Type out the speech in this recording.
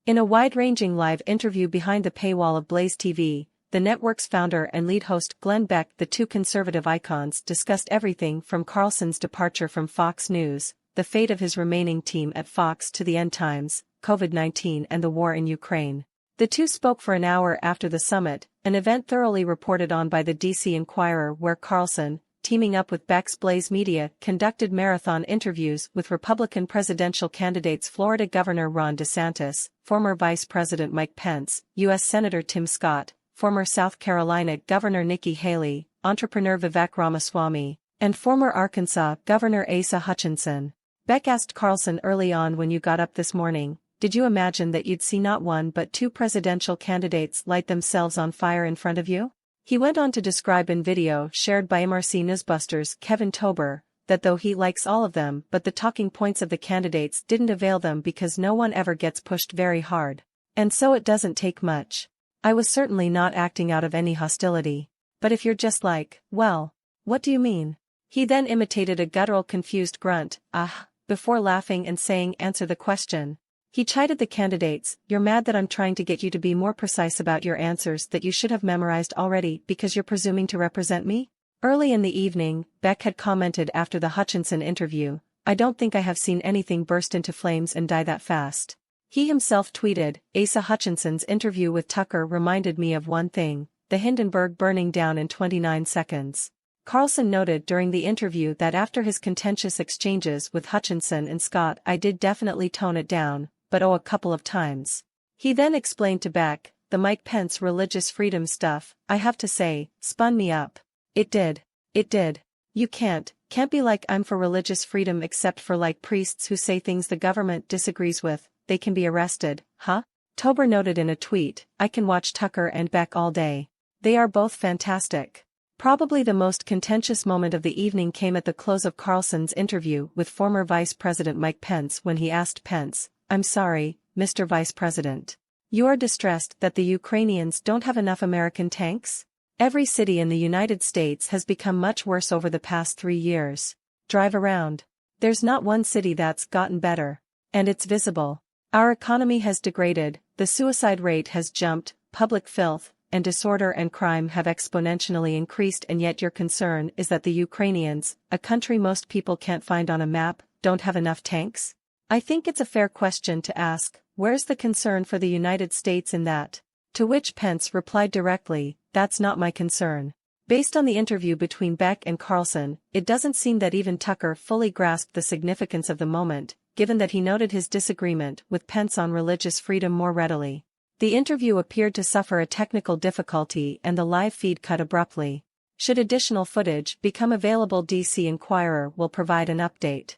In a wide-ranging live interview behind the paywall of BlazeTV, the network's founder and lead host Glenn Beck, the two conservative icons, discussed everything from Carlson's departure from Fox News, the fate of his remaining team at Fox, to the end times, COVID-19 and the war in Ukraine. The two spoke for an hour after the summit, an event thoroughly reported on by the DC Inquirer, where Carlson, teaming up with Beck's Blaze Media, conducted marathon interviews with Republican presidential candidates Florida Governor Ron DeSantis, former Vice President Mike Pence, U.S. Senator Tim Scott, former South Carolina Governor Nikki Haley, entrepreneur Vivek Ramaswamy, and former Arkansas Governor Asa Hutchinson. Beck asked Carlson early on, "When you got up this morning, did you imagine that you'd see not one but two presidential candidates light themselves on fire in front of you?" He went on to describe in video shared by MRC Newsbusters Kevin Tober, that though he likes all of them, but the talking points of the candidates didn't avail them because no one ever gets pushed very hard. And so it doesn't take much. I was certainly not acting out of any hostility. But if you're just like, well, what do you mean? He then imitated a guttural confused grunt, before laughing and saying, "Answer the question." He chided the candidates, "You're mad that I'm trying to get you to be more precise about your answers that you should have memorized already because you're presuming to represent me?" Early in the evening, Beck had commented after the Hutchinson interview, "I don't think I have seen anything burst into flames and die that fast." He himself tweeted, "Asa Hutchinson's interview with Tucker reminded me of one thing, the Hindenburg burning down in 29 seconds. Carlson noted during the interview that after his contentious exchanges with Hutchinson and Scott, "I did definitely tone it down, but a couple of times." He then explained to Beck, "The Mike Pence religious freedom stuff, I have to say, spun me up. It did. It did. You can't be like, I'm for religious freedom except for like priests who say things the government disagrees with, they can be arrested, huh?" Tober noted in a tweet, "I can watch Tucker and Beck all day. They are both fantastic." Probably the most contentious moment of the evening came at the close of Carlson's interview with former Vice President Mike Pence, when he asked Pence, "I'm sorry, Mr. Vice President. You are distressed that the Ukrainians don't have enough American tanks? Every city in the United States has become much worse over the past 3 years. Drive around. There's not one city that's gotten better. And it's visible. Our economy has degraded, the suicide rate has jumped, public filth and disorder and crime have exponentially increased, and yet your concern is that the Ukrainians, a country most people can't find on a map, don't have enough tanks? I think it's a fair question to ask, where's the concern for the United States in that?" To which Pence replied directly, "That's not my concern." Based on the interview between Beck and Carlson, it doesn't seem that even Tucker fully grasped the significance of the moment, given that he noted his disagreement with Pence on religious freedom more readily. The interview appeared to suffer a technical difficulty and the live feed cut abruptly. Should additional footage become available, DC Inquirer will provide an update.